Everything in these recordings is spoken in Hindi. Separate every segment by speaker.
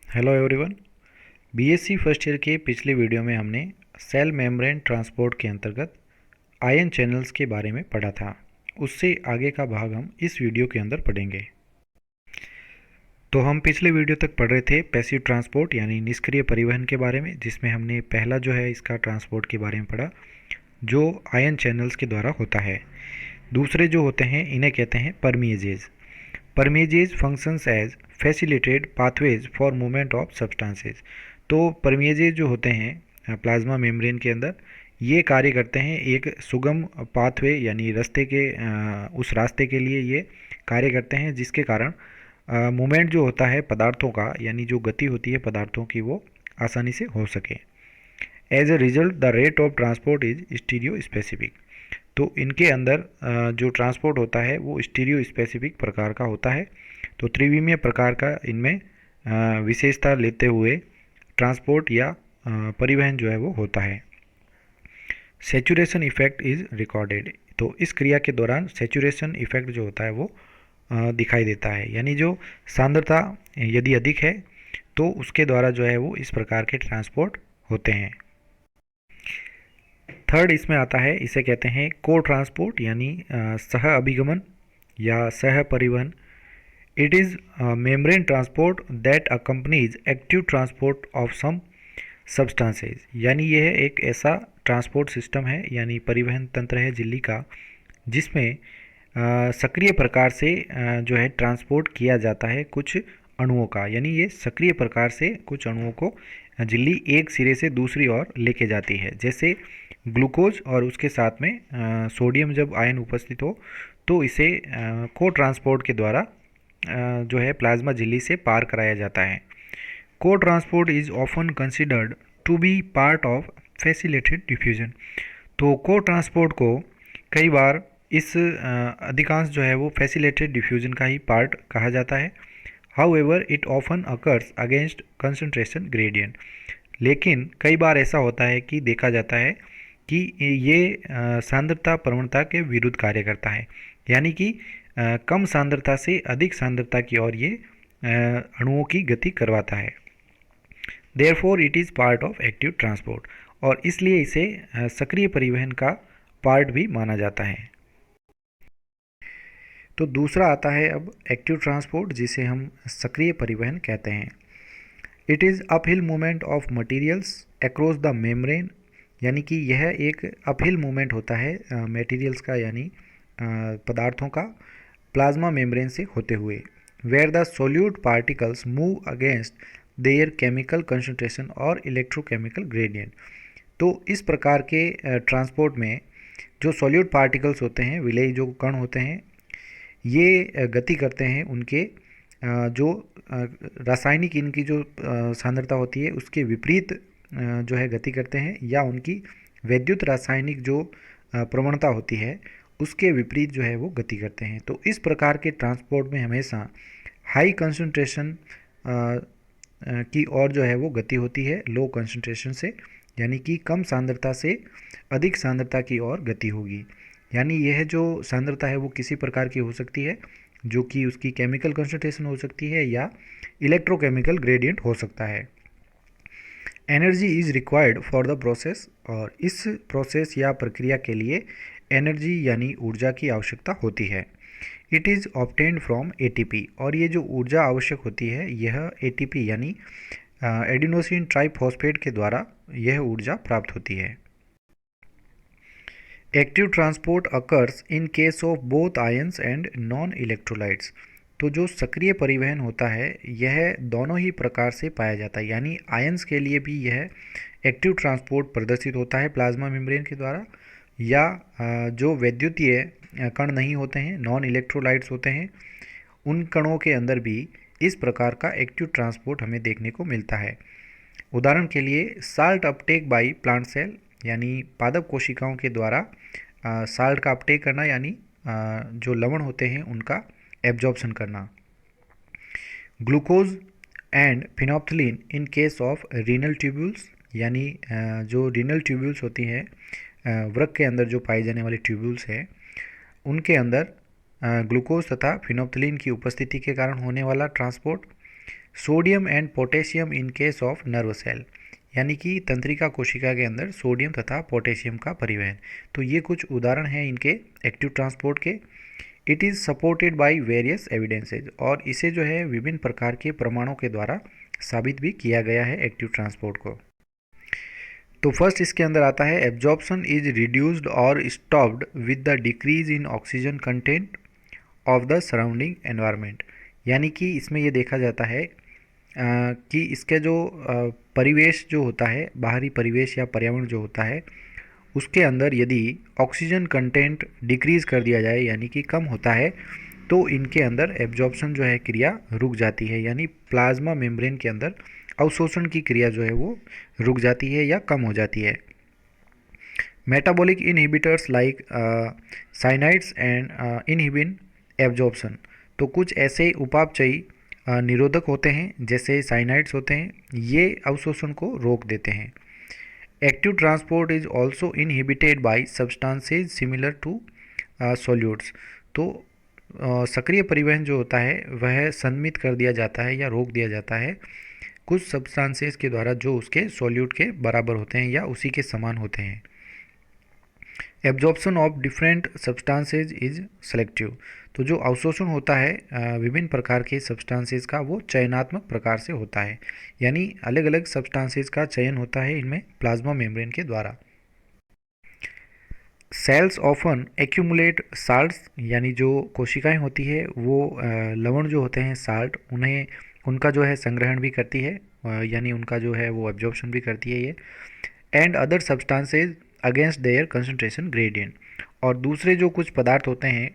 Speaker 1: Hello everyone. BSc first year के पिछले वीडियो में हमने सेल मेम्ब्रेन ट्रांसपोर्ट के अंतर्गत आयन चैनल्स के बारे में पढ़ा था। उससे आगे का भाग हम इस वीडियो के अंदर पढ़ेंगे। तो हम पिछले वीडियो तक पढ़ रहे थे पैसिव ट्रांसपोर्ट यानी निष्क्रिय परिवहन के बारे में, जिसमें हमने पहला जो है इसका ट्रांसपोर्ट के बारे में पढ़ा जो आयन चैनल्स के द्वारा होता है। दूसरे जो होते हैं इन्हें कहते हैं permeases. Permeases functions as facilitated pathways for movement of substances. तो परमिएजेज जो होते हैं प्लाज्मा मेम्ब्रेन के अंदर ये कार्य करते हैं एक सुगम पाथवे यानी रास्ते के उस रास्ते के लिए ये कार्य करते हैं जिसके कारण मूवमेंट जो होता है पदार्थों का यानी जो गति होती है पदार्थों की वो आसानी से हो सके। As a result the rate of transport is stereo specific. तो इनके अंदर जो ट्रांसपोर्ट होता है वो स्टीरियो स्पेसिफिक प्रकार का होता है। तो त्रिविमीय प्रकार का इनमें विशेषता लेते हुए ट्रांसपोर्ट या परिवहन जो है वो होता है। Saturation effect is recorded. तो इस क्रिया के दौरान सेचुरेशन इफेक्ट जो होता है वो दिखाई देता है, यानी जो सांद्रता यदि अधिक है तो उसके द्वारा जो है वो इस प्रकार के ट्रांसपोर्ट होते हैं। थर्ड इसमें आता है, इसे कहते हैं को ट्रांसपोर्ट यानी सह अभिगमन या सह परिवहन। It is membrane transport that accompanies active transport of some substances. यानी यह एक ऐसा ट्रांसपोर्ट सिस्टम है यानी परिवहन तंत्र है झिल्ली का जिसमें सक्रिय प्रकार से जो है ट्रांसपोर्ट किया जाता है कुछ अणुओं का, यानी ये सक्रिय प्रकार से कुछ अणुओं को झिल्ली एक सिरे से दूसरी ओर लेके जाती है। जैसे ग्लूकोज और उसके साथ में सोडियम जब आयन उपस्थित हो तो इसे को ट्रांसपोर्ट के द्वारा जो है प्लाज्मा झिल्ली से पार कराया जाता है। Cotransport is often considered to be part of facilitated diffusion. तो को ट्रांसपोर्ट को कई बार इस अधिकांश जो है वो फैसिलिटेड डिफ्यूजन का ही पार्ट कहा जाता है। However it often occurs against concentration gradient. लेकिन कई बार ऐसा होता है कि देखा जाता है कि ये सांद्रता प्रवणता के विरुद्ध कार्य करता है, यानी कि कम सांद्रता से अधिक सांद्रता की ओर ये अणुओं की गति करवाता है। Therefore it is part of active transport, और इसलिए इसे सक्रिय परिवहन का पार्ट भी माना जाता है। तो दूसरा आता है अब एक्टिव ट्रांसपोर्ट, जिसे हम सक्रिय परिवहन कहते हैं। It is uphill movement of materials across the membrane. यानी कि यह एक अपहिल मूवमेंट होता है मटेरियल्स का यानी पदार्थों का प्लाज्मा मेम्ब्रेन से होते हुए, where the solute particles move against their chemical concentration और इलेक्ट्रोकेमिकल ग्रेडियंट। तो इस प्रकार के ट्रांसपोर्ट में जो सोल्यूट पार्टिकल्स होते हैं, विलेय जो कण होते हैं, ये गति करते हैं उनके जो रासायनिक इनकी जो सांद्रता होती है उसके विपरीत जो है गति करते हैं, या उनकी वैद्युत रासायनिक जो प्रवणता होती है उसके विपरीत जो है वो गति करते हैं। तो इस प्रकार के ट्रांसपोर्ट में हमेशा हाई कंसंट्रेशन की ओर जो है वो गति होती है लो कंसंट्रेशन से, यानी कि कम सांद्रता से अधिक सांद्रता की ओर गति होगी। यानी यह जो सांद्रता है वो किसी प्रकार की हो सकती है, जो कि उसकी केमिकल कंसंट्रेशन हो सकती है या इलेक्ट्रोकेमिकल ग्रेडियंट हो सकता है। Energy is required for the process, और इस प्रोसेस या प्रक्रिया के लिए एनर्जी यानी ऊर्जा की आवश्यकता होती है। It is obtained from ATP, और ये जो ऊर्जा आवश्यक होती है यह एटीपी यानी एडिनोसिन ट्राइफॉस्फेट के द्वारा यह ऊर्जा प्राप्त होती है। Active transport occurs in case of both ions and non electrolytes. तो जो सक्रिय परिवहन होता है यह दोनों ही प्रकार से पाया जाता है, यानी आयंस के लिए भी यह एक्टिव ट्रांसपोर्ट प्रदर्शित होता है प्लाज्मा मेम्ब्रेन के द्वारा, या जो वैद्युतीय कण नहीं होते हैं नॉन इलेक्ट्रोलाइट्स होते हैं उन कणों के अंदर भी इस प्रकार का एक्टिव ट्रांसपोर्ट हमें देखने को मिलता है। उदाहरण के लिए salt uptake by plant cell, यानी पादप कोशिकाओं के द्वारा साल्ट का अपटेक करना, यानी जो लवण होते हैं उनका एब्जॉर्प्शन करना। Glucose and phenolphthalein in case of renal tubules, यानी जो रीनल ट्यूब्यूल्स होती हैं वृक्क के अंदर जो पाई जाने वाली ट्यूब्यूल्स हैं उनके अंदर ग्लूकोज तथा फिनोप्थलीन की उपस्थिति के कारण होने वाला transport. Sodium and potassium in case of nerve cell, यानी कि तंत्रिका कोशिका के अंदर सोडियम तथा पोटेशियम का परिवहन। तो ये कुछ उदाहरण हैं इनके एक्टिव ट्रांसपोर्ट के। It is supported by various evidences, और इसे जो है विभिन्न प्रकार के प्रमाणों के द्वारा साबित भी किया गया है एक्टिव ट्रांसपोर्ट को। तो फर्स्ट इसके अंदर आता है एब्जॉर्प्शन इज रिड्यूस्ड और stopped with the decrease in oxygen content of the surrounding environment, यानी कि इसमें ये देखा जाता है कि इसके जो परिवेश जो होता है, बाहरी परिवेश या पर्यावरण जो होता है, उसके अंदर यदि ऑक्सीजन कंटेंट डिक्रीज़ कर दिया जाए यानी कि कम होता है, तो इनके अंदर एब्जॉर्प्शन जो है क्रिया रुक जाती है, यानी प्लाज्मा मेम्ब्रेन के अंदर अवशोषण की क्रिया जो है वो रुक जाती है या कम हो जाती है। Metabolic inhibitors like cyanides and inhibin absorption, तो कुछ ऐसे उपापचयी निरोधक होते हैं जैसे साइनाइड्स होते हैं, ये अवशोषण को रोक देते हैं। Active transport is also inhibited by substances similar to solutes, तो सक्रिय परिवहन जो होता है वह संमित कर दिया जाता है या रोक दिया जाता है कुछ सब्सटेंसेज के द्वारा जो उसके सॉल्यूट के बराबर होते हैं या उसी के समान होते हैं। Absorption of different substances is selective, तो जो अवशोषण होता है विभिन्न प्रकार के सब्सटेंसेज का वो चयनात्मक प्रकार से होता है, यानी अलग अलग सब्सटेंसेज का चयन होता है इनमें प्लाज्मा मेम्ब्रेन के द्वारा। सेल्स ऑफन एक्यूमुलेट साल्ट्स, यानी जो कोशिकाएं होती है वो लवण जो होते हैं साल्ट, उन्हें उनका जो है संग्रहण भी करती है, यानी उनका जो है वो एब्जॉर्प्शन भी करती है ये। And other substances against their concentration gradient, और दूसरे जो कुछ पदार्थ होते हैं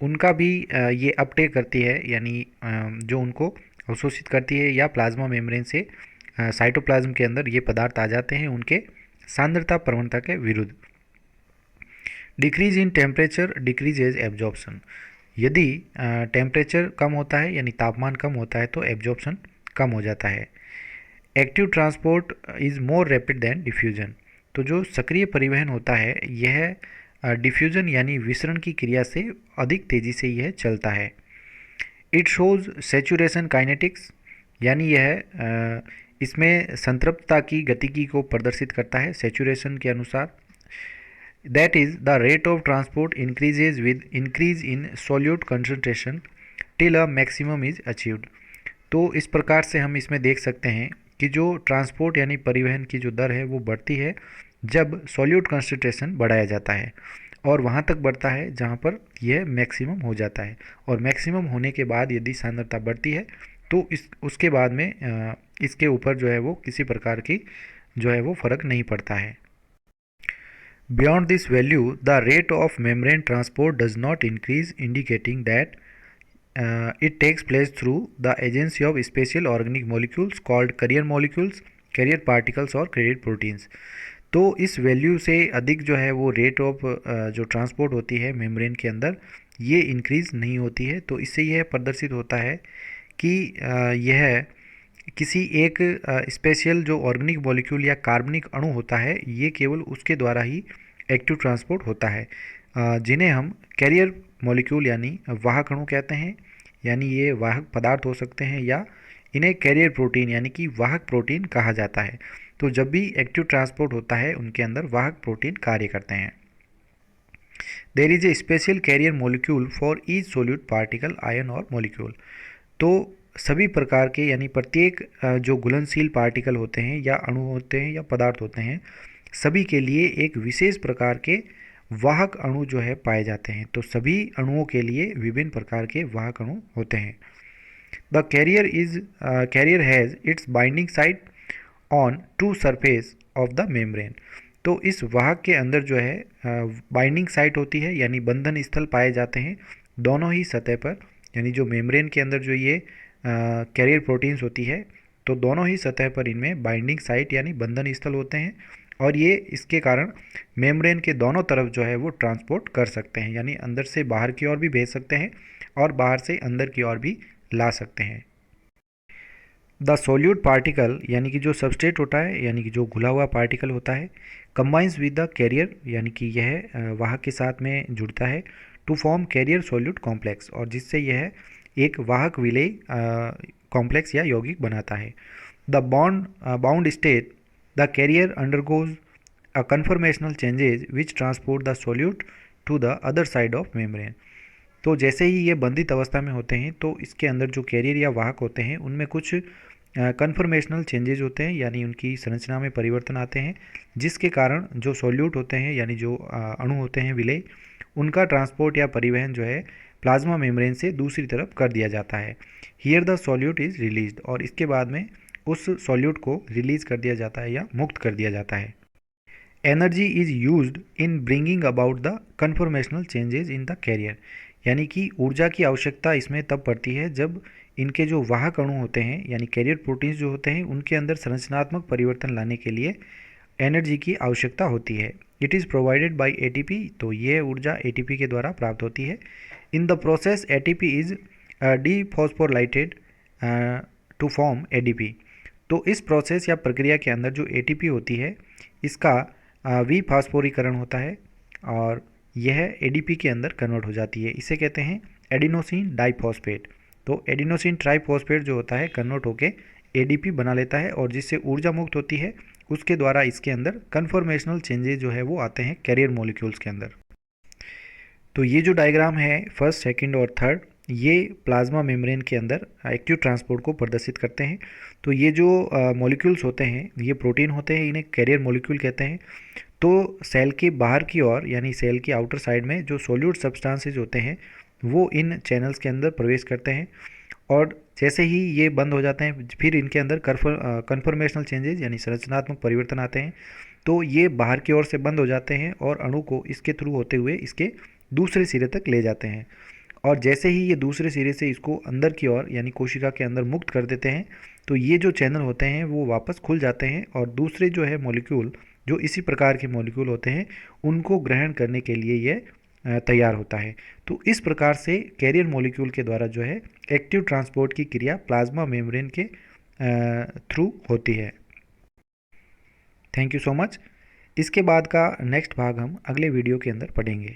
Speaker 1: उनका भी ये अपटेक करती है, यानी जो उनको अवशोषित करती है या प्लाज्मा मेम्ब्रेन से साइटोप्लाज्म के अंदर ये पदार्थ आ जाते हैं उनके सांद्रता प्रवणता के विरुद्ध। Decrease in temperature decreases absorption, यदि टेम्परेचर कम होता है यानी तापमान कम होता है तो एब्जॉर्प्शन कम हो जाता है। Active transport is more rapid than diffusion, तो जो सक्रिय परिवहन होता है यह डिफ्यूजन यानी विसरण की क्रिया से अधिक तेज़ी से यह चलता है। इट शोज़ सेचुरेशन काइनेटिक्स, यानी यह इसमें संतृप्तता की गतिकी को प्रदर्शित करता है सेचुरेशन के अनुसार। That is the rate of transport increases with increase in solute concentration till a maximum is achieved, तो इस प्रकार से हम इसमें देख सकते हैं कि जो ट्रांसपोर्ट यानी परिवहन की जो दर है वो बढ़ती है जब सॉल्यूट कंसंट्रेशन बढ़ाया जाता है, और वहाँ तक बढ़ता है जहाँ पर यह मैक्सिमम हो जाता है, और मैक्सिमम होने के बाद यदि सांद्रता बढ़ती है तो उसके बाद में इसके ऊपर जो है वो किसी प्रकार की जो है वो फ़र्क नहीं पड़ता है। Beyond this value the rate of membrane transport does not increase, indicating that it takes place through the agency of special organic molecules called carrier molecules, carrier particles और carrier proteins। तो इस वैल्यू से अधिक जो है वो रेट ऑफ जो ट्रांसपोर्ट होती है मेम्ब्रेन के अंदर ये इंक्रीज़ नहीं होती है, तो इससे यह प्रदर्शित होता है कि यह किसी एक स्पेशल जो ऑर्गेनिक मॉलिक्यूल या कार्बनिक अणु होता है ये केवल उसके द्वारा ही एक्टिव ट्रांसपोर्ट होता है, जिन्हें हम कैरियर मॉलिक्यूल यानी वाहक अणु कहते हैं, यानी ये वाहक पदार्थ हो सकते हैं या इन्हें कैरियर प्रोटीन यानी कि वाहक प्रोटीन कहा जाता है। तो जब भी एक्टिव ट्रांसपोर्ट होता है उनके अंदर वाहक प्रोटीन कार्य करते हैं। There is a special carrier molecule for each solute particle ion और मॉलिक्यूल, तो सभी प्रकार के यानी प्रत्येक जो घुलनशील पार्टिकल होते हैं या अणु होते हैं या पदार्थ होते हैं सभी के लिए एक विशेष प्रकार के वाहक अणु जो है पाए जाते हैं, तो सभी अणुओं के लिए विभिन्न प्रकार के वाहक अणु होते हैं। The carrier has its binding site on to surface of the membrane, तो इस वाहक के अंदर जो है बाइंडिंग साइट होती है यानी बंधन स्थल पाए जाते हैं दोनों ही सतह पर, यानी जो मेम्ब्रेन के अंदर जो ये कैरियर प्रोटीन्स होती है तो दोनों ही सतह पर इनमें बाइंडिंग साइट यानी बंधन स्थल होते हैं, और ये इसके कारण मेम्ब्रेन के दोनों तरफ जो है वो ट्रांसपोर्ट कर सकते हैं, यानी अंदर से बाहर की ओर भी भेज सकते हैं और बाहर से अंदर की ओर भी ला सकते हैं। द सोल्यूट पार्टिकल यानी कि जो सबस्ट्रेट होता है यानी कि जो घुला हुआ पार्टिकल होता है कंबाइंस विद द कैरियर यानी कि यह वाहक के साथ में जुड़ता है to form carrier solute complex, और जिससे यह एक वाहक विलेय कॉम्प्लेक्स या यौगिक बनाता है। The bound state the carrier undergoes a conformational changes which transport the solute to the other side of membrane. तो जैसे ही ये बंधित अवस्था में होते हैं तो इसके अंदर जो कैरियर या वाहक होते हैं उनमें कुछ कन्फर्मेशनल चेंजेज होते हैं, यानी उनकी संरचना में परिवर्तन आते हैं, जिसके कारण जो सोल्यूट होते हैं यानी जो अणु होते हैं विलेय, उनका ट्रांसपोर्ट या परिवहन जो है प्लाज्मा मेम्ब्रेन से दूसरी तरफ कर दिया जाता है। Here the solute is released, और इसके बाद में उस सोल्यूट को रिलीज कर दिया जाता है या मुक्त कर दिया जाता है। Energy is used in bringing about the conformational changes in the carrier, यानी कि ऊर्जा की आवश्यकता इसमें तब पड़ती है जब इनके जो वाहक अणु होते हैं यानी कैरियर प्रोटीन्स जो होते हैं उनके अंदर संरचनात्मक परिवर्तन लाने के लिए एनर्जी की आवश्यकता होती है। It is provided by ATP, तो ये ऊर्जा एटीपी के द्वारा प्राप्त होती है। In the process ATP is dephosphorylated to form ADP, तो इस प्रोसेस या प्रक्रिया के अंदर जो एटीपी होती है इसका विफास्फोरीकरण होता है और यह एडीपी के अंदर कन्वर्ट हो जाती है। इसे कहते हैं एडिनोसिन डाइफॉस्फेट। तो एडिनोसिन ट्राइफॉस्फेट जो होता है कन्वर्ट होके एडीपी बना लेता है और जिससे ऊर्जा मुक्त होती है उसके द्वारा इसके अंदर कन्फर्मेशनल चेंजेस जो है वो आते हैं कैरियर मॉलिक्यूल्स के अंदर। तो ये जो डायग्राम है फर्स्ट, सेकंड और थर्ड, ये प्लाज्मा मेम्ब्रेन के अंदर एक्टिव ट्रांसपोर्ट को प्रदर्शित करते हैं। तो ये जो मॉलिक्यूल्स होते हैं ये प्रोटीन होते हैं, इन्हें कैरियर मॉलिक्यूल कहते हैं। तो सेल के बाहर की ओर यानी सेल की आउटर साइड में जो सोल्यूट सब्सटेंसेज होते हैं वो इन चैनल्स के अंदर प्रवेश करते हैं और जैसे ही ये बंद हो जाते हैं फिर इनके अंदर कन्फर्मेशनल चेंजेस यानी संरचनात्मक परिवर्तन आते हैं। तो ये बाहर की ओर से बंद हो जाते हैं और अणु को इसके थ्रू होते हुए इसके दूसरे सिरे तक ले जाते हैं और जैसे ही ये दूसरे सिरे से इसको अंदर की ओर यानी कोशिका के अंदर मुक्त कर देते हैं तो ये जो चैनल होते हैं वो वापस खुल जाते हैं और दूसरे जो है मॉलिक्यूल जो इसी प्रकार के मॉलिक्यूल होते हैं उनको ग्रहण करने के लिए ये तैयार होता है। तो इस प्रकार से कैरियर मॉलिक्यूल के द्वारा जो है एक्टिव ट्रांसपोर्ट की क्रिया प्लाज्मा मेम्ब्रेन के थ्रू होती है। Thank you so much. इसके बाद का नेक्स्ट भाग हम अगले वीडियो के अंदर पढ़ेंगे।